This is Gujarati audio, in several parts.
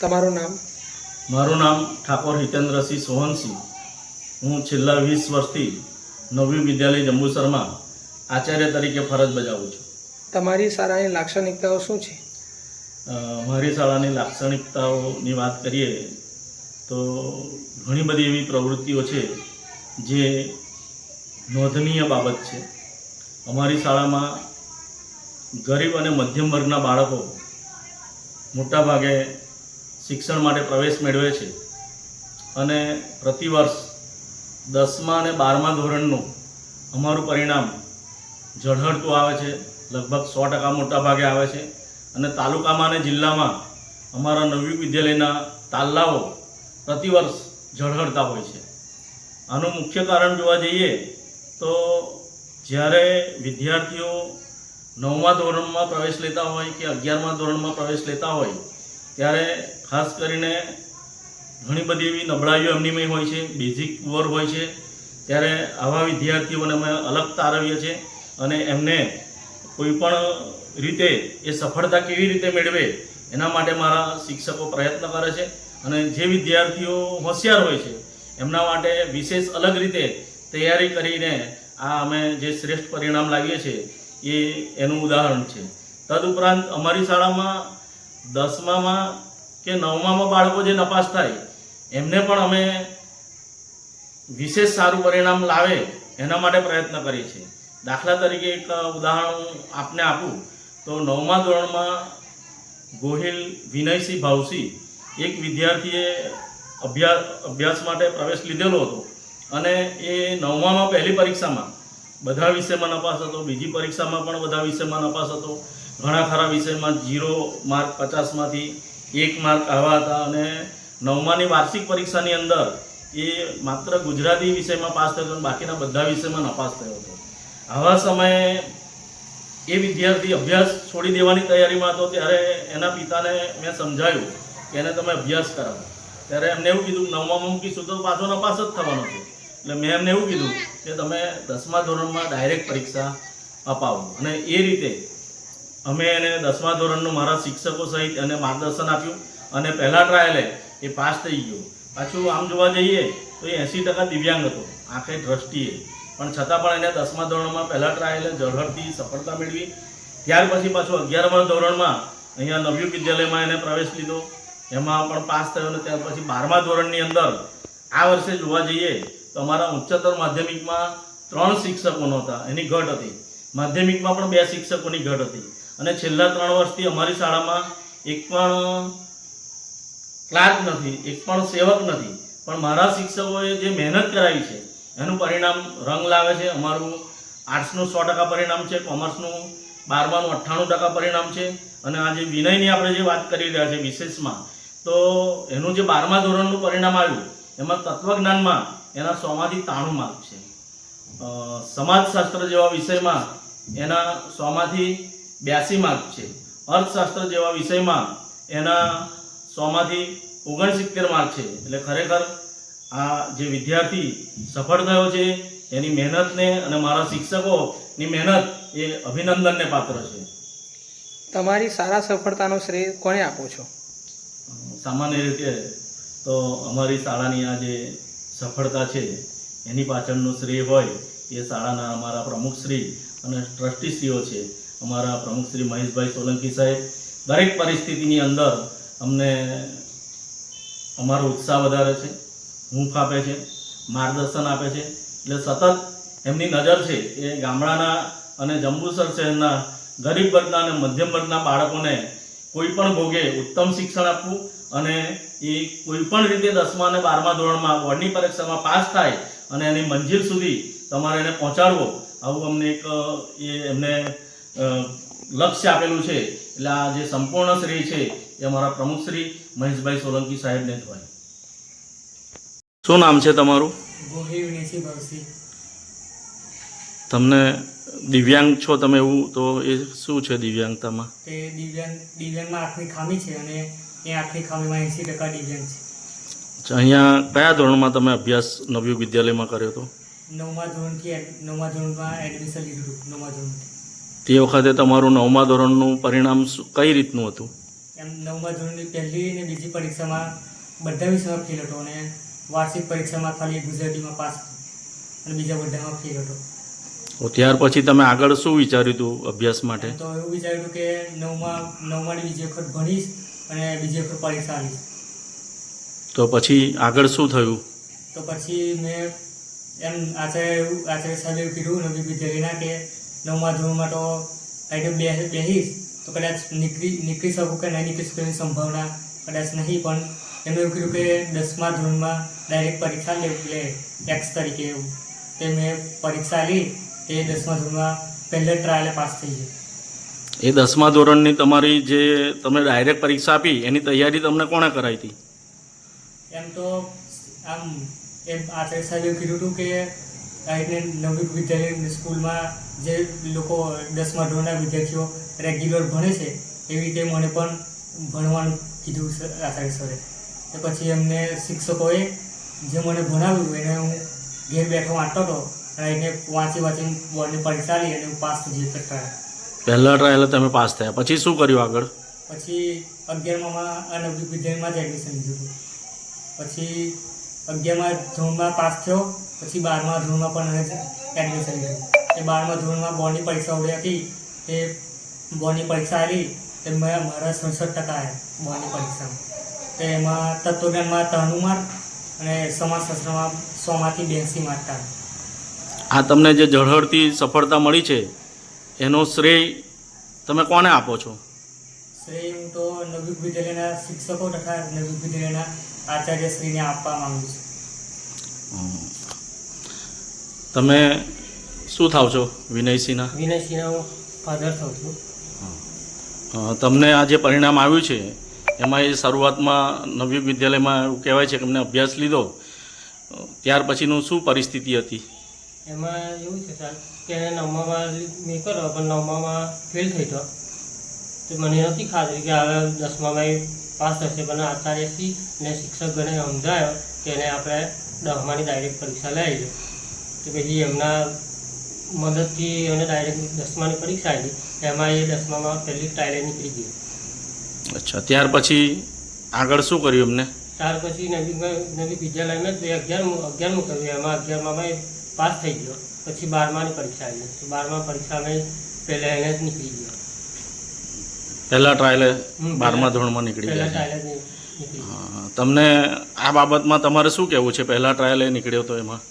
તમારું નામ? મારું નામ ઠાકોર હિતેન્દ્રસિંહ સોહનસિંહ. હું છેલ્લા 20 વર્ષથી નવયુગ વિદ્યાલય જંબુસરમાં આચાર્ય તરીકે ફરજ બજાવું છું. તમારી શાળાની લાક્ષણિકતાઓ શું છે? મારી શાળાની લાક્ષણિકતાઓની વાત કરીએ તો ઘણી બધી એવી પ્રવૃત્તિઓ છે જે નોંધનીય બાબત છે. અમારી શાળામાં ગરીબ અને મધ્યમ વર્ગના બાળકો મોટાભાગે શિક્ષણ માટે પ્રવેશ મેળવે છે અને પ્રતિવર્ષ 10મા અને 12મા ધોરણનું અમારું પરિણામ ઝળહળતું આવે છે. લગભગ 100% મોટા ભાગે આવે છે અને તાલુકામાં અને જિલ્લામાં અમારા નવયુગ વિદ્યાલયના તાલાઓ પ્રતિવર્ષ ઝળહળતા હોય છે. આનું મુખ્ય કારણ જોવા જઈએ તો જ્યારે વિદ્યાર્થીઓ 9મા ધોરણમાં પ્રવેશ લેતા હોય કે 11મા ધોરણમાં પ્રવેશ લેતા હોય ત્યારે ખાસ કરીને ઘણી બધી એવી નબળાઈઓ એમનીમાં હોય છે, બેઝિક પુઅર હોય છે. ત્યારે આવા વિદ્યાર્થીઓને અમે અલગ તારવીએ છીએ અને એમને કોઈપણ રીતે એ સફળતા કેવી રીતે મેળવે એના માટે મારા શિક્ષકો પ્રયત્ન કરે છે અને જે વિદ્યાર્થીઓ હોશિયાર હોય છે એમના માટે વિશેષ અલગ રીતે તૈયારી કરીને આ અમે જે શ્રેષ્ઠ પરિણામ લાવીએ છીએ એ એનું ઉદાહરણ છે. તદુપરાંત અમારી શાળામાં 10મામાં કે 9મામાં બાળકો જે નપાસ થાય એમને પણ અમે વિશેષ સારું પરિણામ લાવે એના માટે પ્રયત્ન કરીએ છીએ. દાખલા તરીકે એક ઉદાહરણ આપને આપું તો 9મા ધોરણમાં ગોહિલ વિનયસિંહ ભાવસિંહ એક વિદ્યાર્થીએ અભ્યાસ માટે પ્રવેશ લીધેલો હતો અને એ 9મામાં પહેલી પરીક્ષામાં બધા વિષયમાં નપાસ હતો, બીજી પરીક્ષામાં પણ બધા વિષયમાં નપાસ હતો. ઘણા ખરા વિષયમાં 0 માર્ક 50માંથી 1 માર્ક આવ્યા હતા અને 9માની વાર્ષિક પરીક્ષાની અંદર એ માત્ર ગુજરાતી વિષયમાં પાસ થયો હતો, બાકીના બધા વિષયમાં નપાસ થયો હતો. આવા સમયે એ વિદ્યાર્થી અભ્યાસ છોડી દેવાની તૈયારીમાં હતો ત્યારે એના પિતાને મેં સમજાવ્યું કે એને તમે અભ્યાસ કરાવો. ત્યારે એમને એવું કીધું 9મામાં મૂકીશું તો પાછો નપાસ જ થવાનો છે. એટલે મેં એમને એવું કીધું કે તમે 10મા ધોરણમાં ડાયરેક્ટ પરીક્ષા અપાવો અને એ રીતે અમે એને 10મા ધોરણનું મારા શિક્ષકો સહિત એને માર્ગદર્શન આપ્યું અને પહેલા ટ્રાયલે એ પાસ થઈ ગયો. પાછું આમ જોવા જઈએ તો એ 80% દિવ્યાંગ હતો આંખે દ્રષ્ટિએ, પણ છતાં પણ એને 10મા ધોરણમાં પહેલા ટ્રાયલે ઝળહળતી સફળતા મેળવી. ત્યાર પછી પાછું 11મા ધોરણમાં અહીંયા નવયુગ વિદ્યાલયમાં એને પ્રવેશ લીધો, એમાં પણ પાસ થયો અને ત્યાર પછી 12મા ધોરણની અંદર આ વર્ષે જોવા જઈએ તો અમારા ઉચ્ચતર માધ્યમિકમાં 3 શિક્ષકો નહોતા, એની ઘટ હતી. માધ્યમિકમાં પણ 2 શિક્ષકોની ઘટ હતી અને છેલ્લા 3 વર્ષથી અમારી શાળામાં એક પણ ક્લાર્ક નથી, એક પણ સેવક નથી, પણ મારા શિક્ષકોએ જે મહેનત કરાવી છે એનું પરિણામ રંગ લાવે છે. અમારું આર્ટ્સનું 100% પરિણામ છે, કોમર્સનું 12માનું 98% પરિણામ છે અને આ જે વિનયની આપણે જે વાત કરી રહ્યા છે વિશેષમાં, તો એનું જે 12મા ધોરણનું પરિણામ આવ્યું એમાં તત્વજ્ઞાનમાં એના 100માંથી 93 માર્ક છે. સમાજશાસ્ત્ર જેવા વિષયમાં એના 100માંથી 82 માર્ક છે. અર્થશાસ્ત્ર જેવા વિષયમાં એના 100માંથી 69 માર્ક છે. એટલે ખરેખર આ જે વિદ્યાર્થી સફળ થયો છે એની મહેનતને અને મારા શિક્ષકોની મહેનત એ અભિનંદનને પાત્ર છે. તમારી સારા સફળતાનો શ્રેય કોને આપો છો? સામાન્ય રીતે તો અમારી શાળાની આ જે સફળતા છે એની પાછળનું શ્રેય હોય એ શાળાના અમારા પ્રમુખશ્રી અને ટ્રસ્ટીશ્રીઓ છે. અમારા પ્રમુખશ્રી મહેશભાઈ સોલંકી સાહેબ દરેક પરિસ્થિતિની અંદર અમને અમારો ઉત્સાહ વધારે છે, હૂંફ આપે છે, માર્ગદર્શન આપે છે. એટલે સતત એમની નજર છે એ ગામડાના અને જંબુસર શહેરના ગરીબ વર્ગના અને મધ્યમ વર્ગના બાળકોને કોઈ પણ ભોગે ઉત્તમ શિક્ષણ આપવું અને એ કોઈ પણ રીતે 10મા અને 12મા ધોરણમાં બોર્ડની પરીક્ષામાં પાસ થાય અને એની મંજિલ સુધી તમારે એને પહોંચાડવો, આવું અમને એક એમને લક્ષ્ય આપેલું છે. એટલે આ જે સંપૂર્ણ શ્રેય છે એ અમારા પ્રમુખશ્રી મહેશભાઈ સોલંકી સાહેબને જ હોય. શું નામ છે તમારું? ગોહિલ વિનયસિંહ ભાવસિંહ. તમને દિવ્યાંગ છો તમે એવું તો એ શું છે દિવ્યાંગતામાં? તે દિવ્યાંગમાં આંખની ખામી છે અને એ આંખની ખામીમાં 80% દિવ્યાંગ છે. અહીંયા કયા ધોરણમાં તમે અભ્યાસ નવયુગ વિદ્યાલયમાં કર્યો હતો? 9મા ધોરણમાં એડમિશન લીધું હતું. 9મા ધોરણથી. તે વખતે તમારું 9મા ધોરણનું પરિણામ કઈ રીતનું હતું? એમ 9મા ધોરણની પહેલી અને બીજી પરીક્ષામાં બધા વિષયમાં ફેલ હતો અને વાર્ષિક પરીક્ષામાં ખાલી ગુજરાતીમાં પાસ અને બીજા બધામાં ફેલ હતો. તો ત્યાર પછી તમે આગળ શું વિચાર્યું હતું અભ્યાસ માટે? તો એવું વિચાર્યું કે નવમાની બીજી વખત ભણીશ અને બીજી વખત પરીક્ષા આવીશ. તો પછી આગળ શું થયું? તો પછી મેં એમ આચાર્ય સાહેબે એવું કીધું નવી વિદ્યાલયના કે 9મા ધોરણમાં તો આઈટમ બેસીશ તો કદાચ નીકળી શકું કે નહીં નીકળી શકું એની સંભાવના કદાચ નહીં, પણ એમણે એવું કીધું કે 10મા ધોરણમાં ડાયરેક્ટ પરીક્ષા લે ટેક્સ તરીકે એવું. તે મેં પરીક્ષા આપી તે 10મા ધોરણમાં પહેલે ટ્રાયલે પાસ થઈ ગઈ. એ 10મા ધોરણની તમારી જે તમે ડાયરેક્ટ પરીક્ષા આપી એની તૈયારી તમને કોણે કરાવી હતી? એમ તો આમ એમ આચાર્ય સાહેબે કીધું હતું કે આ રીતે નવી વિદ્યાલય સ્કૂલમાં જે લોકો 10મા ધોરણના વિદ્યાર્થીઓ રેગ્યુલર ભણે છે એવી રીતે મને પણ ભણવાનું કીધું આચાર્ય સરે. તો પછી એમને શિક્ષકોએ જે મને ભણાવ્યું એને હું ઘેર બેઠો વાંચતો હતો અને એને વાંચીને બોર્ડની પરીક્ષા આપી અને હું પાસ થઈ જતો ટ્રાયલ. પહેલા ટ્રાયલ તમે પાસ થયા, પછી શું કર્યું આગળ? પછી 11મામાં આ નવી વિદ્યાલયમાં જ એડમિશન લીધું હતું. પછી 11મા ધોરણમાં પાસ થયો, પછી 12મા ધોરણમાં પણ એડમિશન લીધું. એ 12મા ધોરણમાં બોર્ડની પરીક્ષા ઉડી હતી તે બોર્ડની પરીક્ષા આવી તે મારા 67% આવ્યા બોર્ડની પરીક્ષામાં. તો એમાં તત્વજ્ઞાનમાં 93 માર્ક અને સમાજશાસ્ત્રમાં 100માંથી 82 માર્ક આવ્યા. આ તમને જે ઝળહળતી સફળતા મળી છે એનો શ્રેય તમે કોને આપો છો? શ્રેય હું તો નવી વિદ્યાલયના શિક્ષકો તથા નવી વિદ્યાલયના આચાર્યશ્રીને આપવા માંગુ છું. તમે શું થાવ છો વિનયસિંહના? વિનયસિંહના હું ફાધર થાઉં છું. તમને આ જે પરિણામ આવ્યું છે એમાં એ શરૂઆતમાં નવી વિદ્યાલયમાં એવું કહેવાય છે કે અમને અભ્યાસ લીધો, ત્યાર પછીનું શું પરિસ્થિતિ હતી? એમાં એવું છે સર કે 9મામાં મેં કર્યો પણ 9મામાં ફેલ થઈ ગયો. તો મને નથી ખાતરી કે હવે 10મામાં પાસ થશે, પણ આચાર્યશ્રી અને શિક્ષકગણે સમજાયો કે એને આપણે 10માની ડાયરેક્ટ પરીક્ષા લઈ આવી. તો પછી એમના મદદથી એને ડાયરેક્ટ 10માની પરીક્ષા આવી, એમાં એ 10મામાં પહેલી ટ્રાયલે નીકળી ગઈ. અચ્છા, ત્યાર પછી આગળ શું કર્યું એમને? ત્યાર પછી નવી વિદ્યાલયમાં 11મું કર્યું, એમાં 11મામાં પાસ થઈ ગયો. પછી 12માની પરીક્ષા આવી, તો 12મા પરીક્ષામાં પહેલાં એને જ નીકળી ગયો. પહેલા ટ્રાયલે 12મા ધોરણમાં નીકળી પહેલાં ગયા. ટ્રાયલે નીકળી ગયો. હા, તમને આ બાબતમાં તમારે શું કહેવું છે? પહેલા ટ્રાયલે નીકળ્યો તો એમાં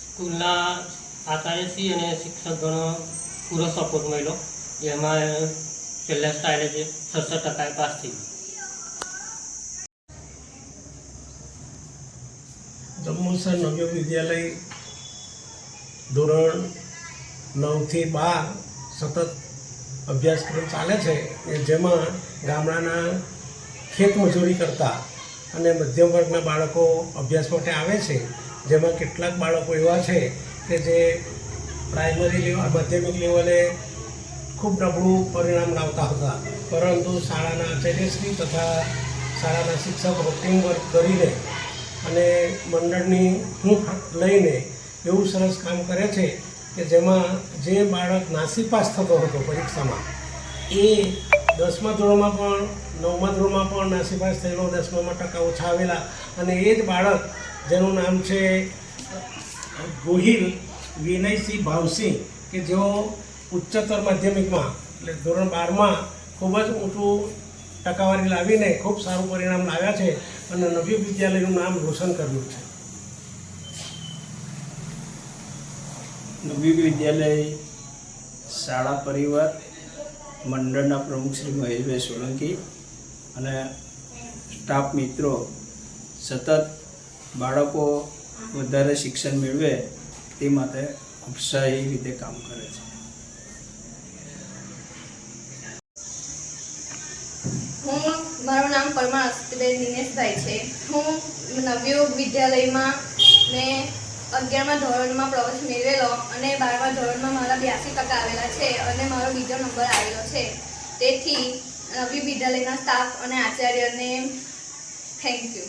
સ્કૂલના આચાર્યશ્રી અને શિક્ષકગણો પૂરો સપોર્ટ મળ્યો. એમાં પહેલા ટ્રાયલે જે 66% પાસ થઈ ગયું. જંબુસર નવી વિદ્યાલય ધોરણ 9 થી 12 સતત અભ્યાસક્રમ ચાલે છે કે જેમાં ગામડાના ખેત મજૂરી કરતા અને મધ્યમ વર્ગના બાળકો અભ્યાસ માટે આવે છે. જેમાં કેટલાક બાળકો એવા છે કે જે પ્રાઇમરી લેવલ માધ્યમિક લેવલે ખૂબ નબળું પરિણામ લાવતા હતા, પરંતુ શાળાના આચાર્યશ્રી તથા શાળાના શિક્ષકો ટીમવર્ક કરીને અને મંડળની હૂંફ લઈને એવું સરસ કામ કરે છે કે જેમાં જે બાળક નાસીપાસ થતો હતો પરીક્ષામાં એ 10મા ધોરણમાં પણ 9મા ધોરણમાં પણ નાસીપાસ થયેલો, 10મામાં ટકા ઓછા આવેલા. અને એ જ બાળક જેનું નામ છે ગોહિલ વિનયસિંહ ભાવસિંહ કે જેઓ ઉચ્ચતર માધ્યમિકમાં એટલે ધોરણ 12માં ખૂબ જ ઊંચું ટકાવારી લાવીને ખૂબ સારું પરિણામ લાવ્યા છે અને નવી વિદ્યાલયનું નામ રોશન કર્યું છે. નવી વિદ્યાલય શાળા પરિવાર મંડળના પ્રમુખ શ્રી મહેશભાઈ સોલંકી અને સ્ટાફ મિત્રો સતત બાળકો વધારે શિક્ષણ મેળવે તે માટે ઉત્સાહી રીતે કામ કરે છે. મારું નામ પરમાર અસ્તિબેન દિનેશભાઈ છે. હું નવયુગ વિદ્યાલયમાં મેં 11મા ધોરણમાં પ્રવેશ મેળવેલો અને 12મા ધોરણમાં મારા 82% આવેલા છે અને મારો બીજો નંબર આવેલો છે. તેથી નવયુગ વિદ્યાલયના સ્ટાફ અને આચાર્યને થેન્ક યુ.